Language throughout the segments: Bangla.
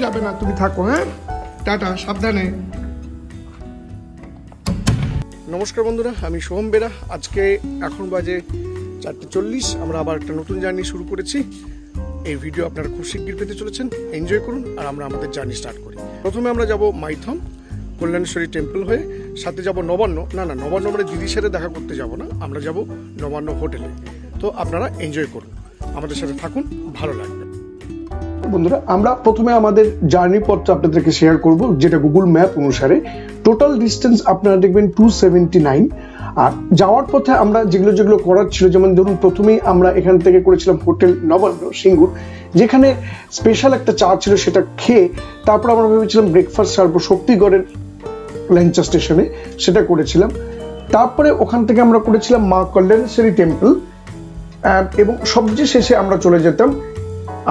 যাবে না, তুমি থাকো। হ্যাঁ, টাটা, সাবধানে। নমস্কার বন্ধুরা, আমি সোহম বেরা। আজকে এখন বাজে 4:40। আমরা আবার একটা নতুন জার্নি শুরু করেছি। এই ভিডিও আপনারা খুব শিগগির পেতে চলেছেন। এনজয় করুন আর আমরা আমাদের জার্নি স্টার্ট করি। প্রথমে আমরা যাব মাইথন কল্যাণেশ্বরী টেম্পল হয়ে, সাথে যাব নবান্ন। নবান্ন আমরা দিদির সাথে দেখা করতে যাব না, আমরা যাব নবান্ন হোটেলে। তো আপনারা এনজয় করুন, আমাদের সাথে থাকুন, ভালো লাগবে। বন্ধুরা, আমরা প্রথমে আমাদের জার্নি পথটা আপনাদেরকে শেয়ার করব, যেটা গুগল ম্যাপ অনুসারে টোটাল ডিস্টেন্স আপনারা দেখবেন 279। আর যাওয়ার পথে আমরা যেগুলো করার ছিল, যেমন ধরুন প্রথমেই আমরা এখান থেকে করেছিলাম হোটেল নবান্ন সিঙ্গুর, যেখানে স্পেশাল একটা চা ছিল, সেটা খেয়ে তারপর আমরা ভেবেছিলাম ব্রেকফাস্ট সারবো শক্তিগড়ের ল্যাংচা স্টেশনে, সেটা করেছিলাম। তারপরে ওখান থেকে আমরা করেছিলাম মা কল্যাণেশ্বরী টেম্পল, এবং সবচেয়ে শেষে আমরা চলে যেতাম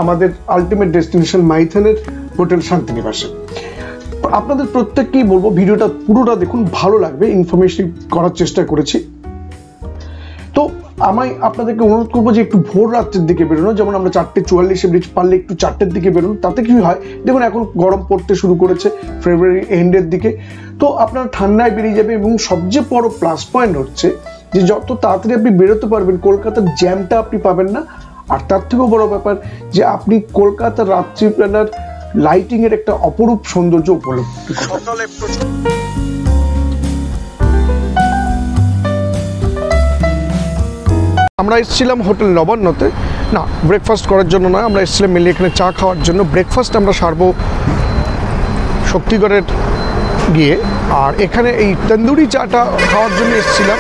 আমাদের আলটিমেট ডেস্টিনেশন মাইথনের হোটেল শান্তিনিবাসে। আপনাদের প্রত্যেককেই বলবো ভিডিওটা পুরোটা দেখুন, ভালো লাগবে, ইনফরমেশন করার চেষ্টা করেছি। তো আমি আপনাদেরকে অনুরোধ করবো যে একটু ভোর রাত্রের দিকে বেরোনো, যেমন আমরা 4:44 ব্রিজ পারলে একটু 4টের দিকে বেরোন। তাতে কি হয় দেখুন, এখন গরম পড়তে শুরু করেছে ফেব্রুয়ারি এন্ডের দিকে, তো আপনার ঠান্ডায় বেরিয়ে যাবে। এবং সবচেয়ে বড় প্লাস পয়েন্ট হচ্ছে যে যত তাড়াতাড়ি আপনি বেরোতে পারবেন, কলকাতার জ্যামটা আপনি পাবেন না। আর তার থেকেও বড় ব্যাপার যে আপনি কলকাতার রাত্রিবেলার লাইটিং এর একটা অপরূপ সৌন্দর্য উপলব্ধি করবেন। আমরা এসেছিলাম হোটেল নবান্নতে, না ব্রেকফাস্ট করার জন্য নয়, আমরা এসেছিলাম মেনলি এখানে চা খাওয়ার জন্য। ব্রেকফাস্ট আমরা সারবো শক্তিগড়ের গিয়ে, আর এখানে এই তন্দুরি চাটা খাওয়ার জন্য এসেছিলাম।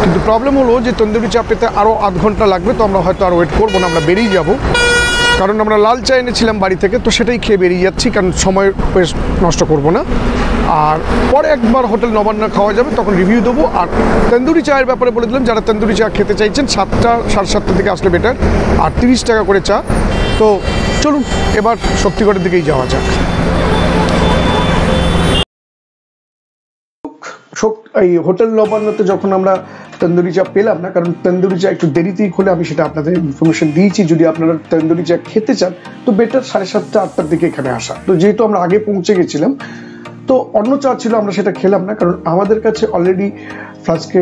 কিন্তু প্রবলেম হলো যে তন্দুরি চা পেতে আরও আধ ঘন্টা লাগবে, তো আমরা হয়তো আর ওয়েট করবো না, আমরা বেরিয়ে যাব। কারণ আমরা লাল চা এনেছিলাম বাড়ি থেকে, তো সেটাই খেয়ে বেরিয়ে যাচ্ছি, কারণ সময় নষ্ট করবো না। আর পরে একবার হোটেল নবান্ন খাওয়া যাবে, তখন রিভিউ দেবো। আর তন্দুরি চায়ের ব্যাপারে বলে দিলাম, যারা তন্দুরি চা খেতে চাইছেন 7টা সাড়ে 7টার দিকে আসলে বেটার, আর 30 টাকা করে চা। তো চলুন এবার শক্তিগড়ের দিকেই যাওয়া যাক। এই হোটেল নবান্নতে যখন আমরা তন্দুরি চা পেলাম না, কারণ তন্দুরি চা একটু দেরিতেই খোলে, আমি সেটা আপনাদের ইনফরমেশন দিয়েছি। যদি আপনারা তন্দুরি চা খেতে চান তো বেটার 7:30 8টার দিকে এখানে আসা। তো যেহেতু আমরা আগে পৌঁছে গেছিলাম, তো অন্য চা ছিল, আমরা সেটা খেলাম না, কারণ আমাদের কাছে অলরেডি ফ্লাস্কে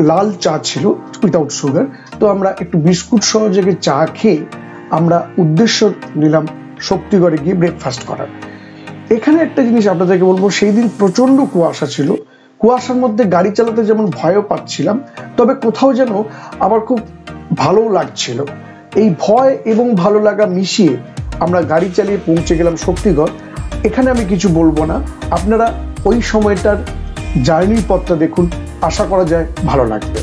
লাল চা ছিল উইথাউট সুগার। তো আমরা একটু বিস্কুট সহ জায়গায় চা খেয়ে আমরা উদ্দেশ্য নিলাম শক্তিগড়ে গিয়ে ব্রেকফাস্ট করার। এখানে একটা জিনিস আপনাদেরকে বলবো, সেই দিন প্রচন্ড কুয়াশা ছিল। কুয়াশার মধ্যে গাড়ি চালাতে যেমন ভয়ও পাচ্ছিলাম, তবে কোথাও যেন আবার খুব ভালো লাগছিল। এই ভয় এবং ভালো লাগা মিশিয়ে আমরা গাড়ি চালিয়ে পৌঁছে গেলাম শক্তিগড়। এখানে আমি কিছু বলবো না, আপনারা ওই সময়টার জার্নির পথটা দেখুন, আশা করা যায় ভালো লাগবে।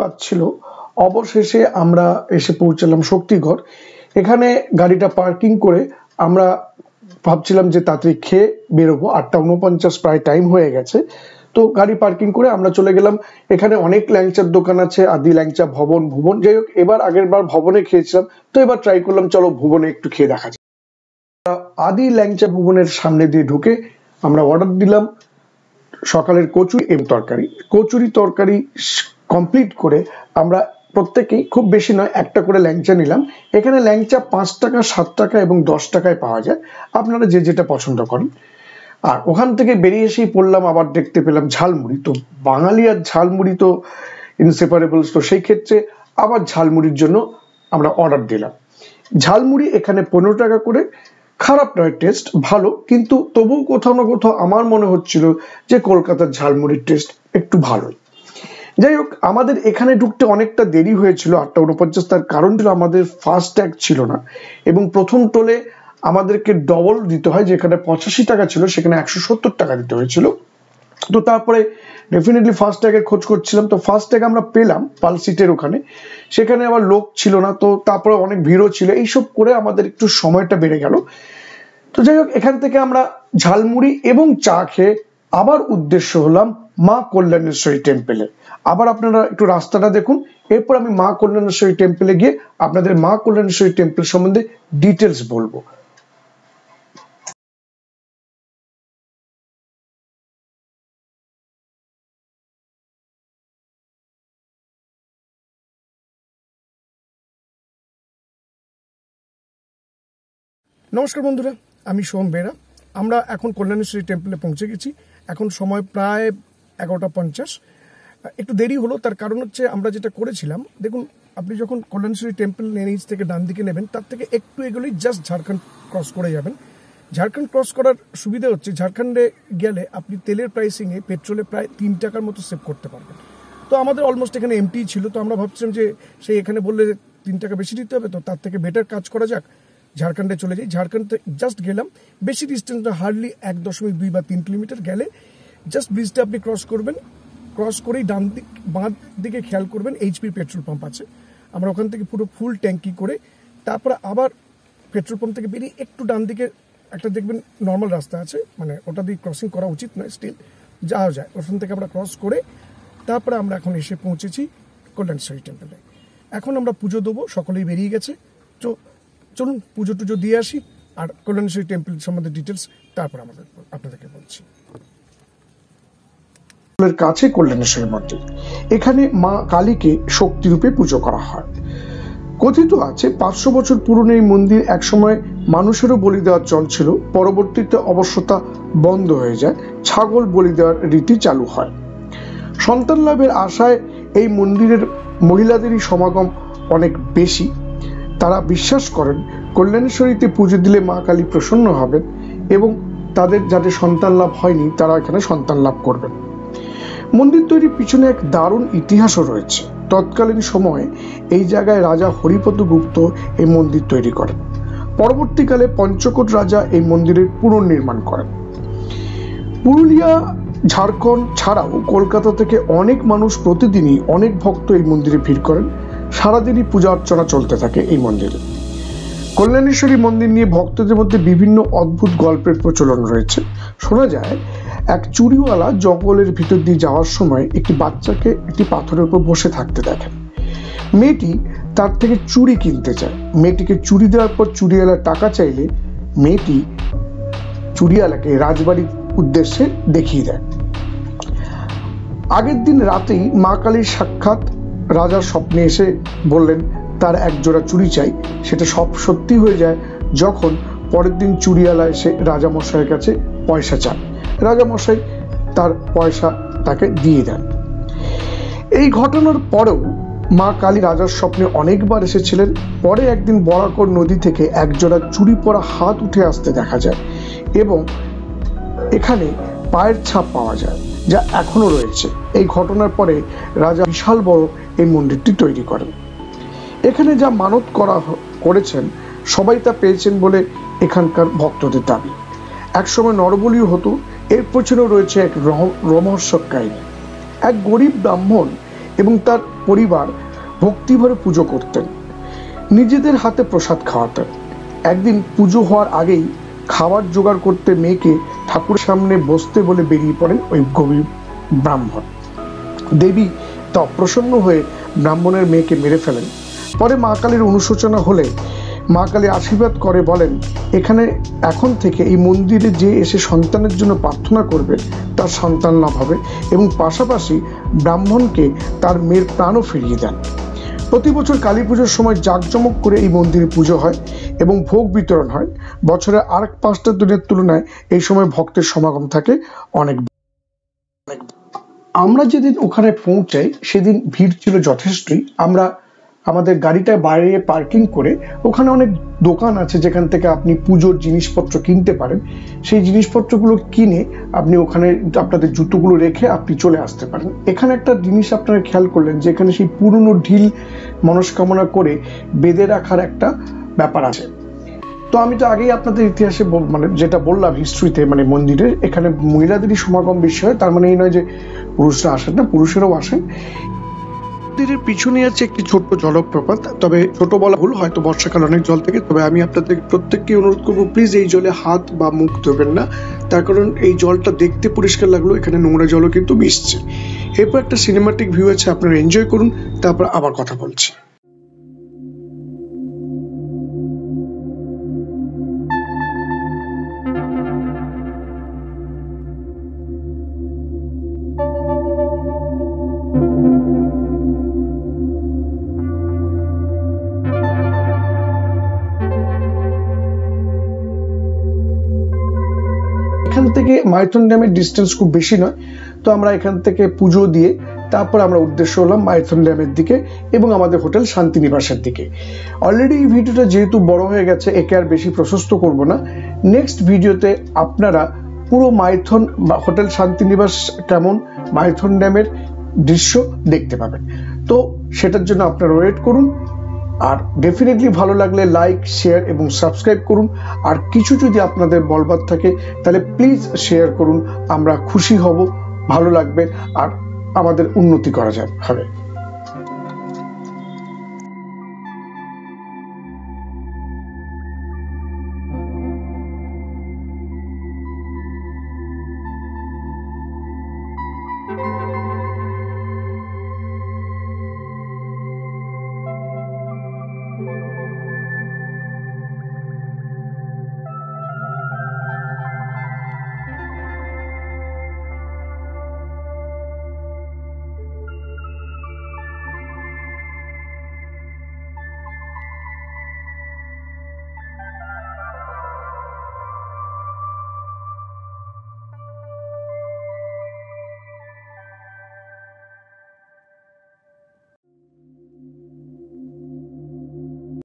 পাচ্ছিল। অবশেষে আমরা এসে পৌঁছালাম শক্তিগড়। এখানে গাড়িটা পার্কিং করে আমরা ভাবছিলাম যে তাড়াতাড়ি খেয়ে বেরোবো, 8:49 প্রায় টাইম হয়ে গেছে। তো গাড়ি পার্কিং করে আমরা চলে গেলাম। এখানে অনেক ল্যাংচার দোকান আছে, আদি ল্যাংচা, ভবন, ভুবন, যাই হোক এবার আগের বার ভবনে খেয়েছিলাম, তো এবার ট্রাই করলাম চলো ভুবনে একটু খেয়ে দেখা যায়। আদি ল্যাংচা ভুবনের সামনে দিয়ে ঢুকে আমরা অর্ডার দিলাম সকালের কচুরি এবং তরকারি। কচুরি তরকারি কমপ্লিট করে আমরা প্রত্যেকেই, খুব বেশি নয়, একটা করে ল্যাংচা নিলাম। এখানে ল্যাংচা 5 টাকা, 7 টাকা এবং 10 টাকায় পাওয়া যায়, আপনারা যে যেটা পছন্দ করেন। আর ওখান থেকে বেরিয়ে এসেই পড়লাম, আবার দেখতে পেলাম ঝালমুড়ি। তো বাঙালি আর ঝালমুড়ি তো ইনসেপারেবলস, তো সেই ক্ষেত্রে আবার ঝালমুড়ির জন্য আমরা অর্ডার দিলাম। ঝালমুড়ি এখানে 15 টাকা করে, খারাপ নয়, টেস্ট ভালো, কিন্তু তবুও কোথাও না কোথাও আমার মনে হচ্ছিল যে কলকাতার ঝালমুড়ির টেস্ট একটু ভালোই। যাই হোক, আমাদের এখানে ঢুকতে অনেকটা দেরি হয়েছিল, 8:49। তার কারণ ছিল আমাদের ফাস্ট ট্যাগ ছিল না, এবং প্রথম টোলে আমাদেরকে ডবল দিতে হয়, যেখানে 85 টাকা ছিল সেখানে 170 টাকা দিতে হয়েছিল। তো তারপরে ডেফিনেটলি ফাস্ট ট্যাগের খোঁজ করছিলাম, তো ফাস্ট ট্যাগ আমরা পেলাম পাল সিটের ওখানে, সেখানে আবার লোক ছিল না, তো তারপরে অনেক ভিড়ও ছিল, এইসব করে আমাদের একটু সময়টা বেড়ে গেল। তো যাই হোক, এখান থেকে আমরা ঝালমুড়ি এবং চা খেয়ে আবার উদ্দেশ্য হলাম মা কল্যাণেশ্বরী টেম্পেলে। আবার আপনারা একটু রাস্তাটা দেখুন, এরপর আমি মা কল্যাণেশ্বরী টেম্পেলে গিয়ে আপনাদের মা কল্যাণেশ্বরী টেম্পল সম্বন্ধে ডিটেলস বলবো। নমস্কার বন্ধুরা, আমি সোহম বেরা। আমরা এখন কল্যাণেশ্বরী টেম্পলে পৌঁছে গেছি। এখন সময় প্রায় 11:50। একটু দেরি হলো, তার কারণ হচ্ছে আমরা যেটা করেছিলাম, দেখুন আপনি যখন কল্যাণেশ্বরী টেম্পল নিচ থেকে ডান দিকে নেবেন, তার থেকে একটু এগুলোই জাস্ট ঝাড়খণ্ড ক্রস করে যাবেন। ঝাড়খণ্ড ক্রস করার সুবিধা হচ্ছে ঝাড়খণ্ডে গেলে আপনি তেলের প্রাইসিংয়ে পেট্রোলে প্রায় 3 টাকার মতো সেভ করতে পারবেন। তো আমাদের অলমোস্ট এখানে এমটি ছিল, তো আমরা ভাবছিলাম যে সেই এখানে বললে 3 টাকা বেশি দিতে হবে, তো তার থেকে বেটার কাজ করা যাক, ঝাড়খণ্ডে চলে যাই। ঝাড়খণ্ডে জাস্ট গেলাম, বেশি ডিস্টেন্স না, হার্ডলি 1.2 বা 3 কিলোমিটার গেলে জাস্ট ব্রিজটা আপনি ক্রস করবেন। ক্রস করেই ডান দিক বাঁ দিকে খেয়াল করবেন এইচপি পেট্রোল পাম্প আছে। আমরা ওখান থেকে পুরো ফুল ট্যাঙ্কি করে তারপরে আবার পেট্রোল পাম্প থেকে বেরিয়ে একটু ডান দিকে একটা দেখবেন নর্মাল রাস্তা আছে, মানে ওটা দিয়ে ক্রসিং করা উচিত নয়, স্টিল যাওয়া যায়। ওখান থেকে আমরা ক্রস করে তারপরে আমরা এখন এসে পৌঁছেছি কল্যাণেশ্বরী টেম্পলে। এখন আমরা পুজো দেবো, সকলেই বেরিয়ে গেছে। তো চলুন পুজো টুজো দিয়ে আসি, আর কল্যাণেশ্বরী টেম্পল সম্বন্ধে ডিটেলস তারপর আপনাদেরকে বলছি। কাছে কল্যাণেশ্বরী মন্দির, এখানে মা কালীকে শক্তিরূপে পুজো করা হয়। কথিত আছে 500 বছর পুরনো এই মন্দির একসময় মানুষেরও বলি দেওয়ার চল ছিল, পরবর্তীতে অবশ্য তা বন্ধ হয়ে যায়, ছাগল বলি দেওয়ার রীতি চালু হয়। সন্তান লাভের আশায় এই মন্দিরের মহিলাদেরই সমাগম অনেক বেশি। তারা বিশ্বাস করেন কল্যাণেশ্বরীতে পুজো দিলে মা কালী প্রসন্ন হবেন এবং তাদের যাদের সন্তান লাভ হয়নি তারা এখানে সন্তান লাভ করবেন। মন্দির তৈরির পিছনে এক দারুণ ইতিহাসও রয়েছে। তৎকালীন সময়ে এই জায়গায় রাজা হরিপদ গুপ্ত এই মন্দির তৈরি করেন। পরবর্তীকালে পঞ্চকোট রাজা এই মন্দিরের পুনর্নির্মাণ করেন। পুরুলিয়া, ঝাড়খণ্ড ছাড়াও কলকাতা থেকে অনেক মানুষ প্রতিদিনই, অনেক ভক্ত এই মন্দিরে ভিড় করেন। সারাদিনই পূজা অর্চনা চলতে থাকে এই মন্দিরে। কল্যাণেশ্বরী মন্দির নিয়ে ভক্তদের মধ্যে বিভিন্ন অদ্ভুত গল্পের প্রচলন রয়েছে। শোনা যায় এক চুরিওয়ালা জঙ্গলের ভিতর দিয়ে যাওয়ার সময় একটি বাচ্চাকে একটি পাথরের উপর বসে থাকতে দেখেন। মেয়েটি তার থেকে চুড়ি কিনতে চায়। মেয়েটিকে চুড়ি দেওয়ার পর চুরিওয়ালা টাকা চাইলে মেয়েটি চুরিওয়ালাকে রাজবাড়ির উদ্দেশ্যে দেখিয়ে দেয়। আগের দিন রাতেই মা কালীর সাক্ষাৎ, রাজার স্বপ্নে এসে বললেন তার এক জোড়া চুড়ি চাই। সেটা সব সত্যি হয়ে যায় যখন পরের দিন চুরিওয়ালা এসে রাজামশাইয়ের কাছে পয়সা চান। রাজামশাই তার পয়সা তাকে দিয়ে দেন। এই ঘটনার পরেও মা কালী রাজার স্বপ্নে অনেকবার এসেছিলেন। পরে একদিন বরাকর নদী থেকে একজোড়া চুরি পরা হাত উঠে আসতে দেখা যায় এবং এখানে পায়ের ছাপ পাওয়া যায়, যা এখনো রয়েছে। এই ঘটনার পরে রাজা বিশাল বড় এই মন্দিরটি তৈরি করেন। এখানে যা মানত করেছেন সবাই তা পেয়েছেন বলে এখানকার ভক্তদের দাবি। একসময় নরবলিও হতো। এর পেছনেও রয়েছে এক রোমহর্ষক কাহিনী। এক গরিব ব্রাহ্মণ এবং তার পরিবার ভক্তিভরে পুজো করতেন, নিজেদের হাতে প্রসাদ খাওয়াতেন। একদিন পুজো হওয়ার আগেই খাবার জোগাড় করতে মেয়েকে ঠাকুরের সামনে বসতে বলে বেরিয়ে পড়েন ওই গভীর ব্রাহ্মণ। দেবী তা অপ্রসন্ন হয়ে ব্রাহ্মণের মেয়েকে মেরে ফেলেন। পরে মা কালীর অনুশোচনা হলে মা কালী আশীর্বাদ করে বলেন, এখানে এখন থেকে এই মন্দিরে যে এসে সন্তানের জন্য প্রার্থনা করবে তার সন্তান লাভ হবে, এবং পাশাপাশি ব্রাহ্মণকে তার মেয়ের প্রাণও ফিরিয়ে দেন। প্রতি বছর কালী পুজোর সময় জাঁকজমক করে এই মন্দিরে পুজো হয় এবং ভোগ বিতরণ হয়। বছরের আর 5টা দিনের তুলনায় এই সময় ভক্তের সমাগম থাকে অনেক। আমরা যেদিন ওখানে পৌঁছাই সেদিন ভিড় ছিল যথেষ্টই। আমরা আমাদের গাড়িটা বাইরে পার্কিং করে, ওখানে অনেক দোকান আছে যেখান থেকে আপনি পুজোর জিনিসপত্র কিনতে পারেন। সেই জিনিসপত্রগুলো কিনে আপনি ওখানে আপনাদের জুতোগুলো রেখে আপনি চলে আসতে পারেন। এখানে একটা জিনিস আপনারা খেয়াল করলেন যে এখানে সেই পুরনো ঢিল মনস্কামনা করে বেঁধে রাখার একটা ব্যাপার আছে। তো আমি তো আগেই আপনাদের ইতিহাসে মানে যেটা বললাম হিস্ট্রিতে, মানে মন্দিরে এখানে মহিলাদেরই সমাগম বেশি হয়। তার মানে এই নয় যে পুরুষরা আসেন না, পুরুষেরাও আসেন। মন্দিরের পিছনে আছে একটি ছোট্ট জলপ্রপাত, তবে ছোট বলা ভুল, হয়তো বর্ষাকাল অনেক জল থাকে। তবে আমি আপনাদের প্রত্যেককে অনুরোধ করবো, প্লিজ এই জলে হাত বা মুখ ধোবেন না, তার কারণ এই জলটা দেখতে পরিষ্কার লাগলো, এখানে নোংরা জলও কিন্তু মিশছে। এরপর একটা সিনেমাটিক ভিউ আছে, আপনারা এনজয় করুন, তারপর আবার কথা বলছি। এখান থেকে মাইথন ড্যামের ডিস্টেন্স খুব বেশি নয়, তো আমরা এখান থেকে পুজো দিয়ে তারপর আমরা উদ্দেশ্য হলাম মাইথন ড্যামের দিকে এবং আমাদের হোটেল শান্তিনিবাসের দিকে। অলরেডি এই ভিডিওটা যেহেতু বড় হয়ে গেছে, একে আর বেশি প্রশস্ত করব না। নেক্সট ভিডিওতে আপনারা পুরো মাইথন বা হোটেল শান্তিনিবাস কেমন, মাইথন ড্যামের দৃশ্য দেখতে পাবেন। তো সেটার জন্য আপনারা ওয়েট করুন। আর ডেফিনেটলি ভালো লাগলে লাইক, শেয়ার এবং সাবস্ক্রাইব করুন। আর কিছু যদি আপনাদের বলবার থাকে তাহলে প্লিজ শেয়ার করুন, আমরা খুশি হব, ভালো লাগবে আর আমাদের উন্নতি করা হবে।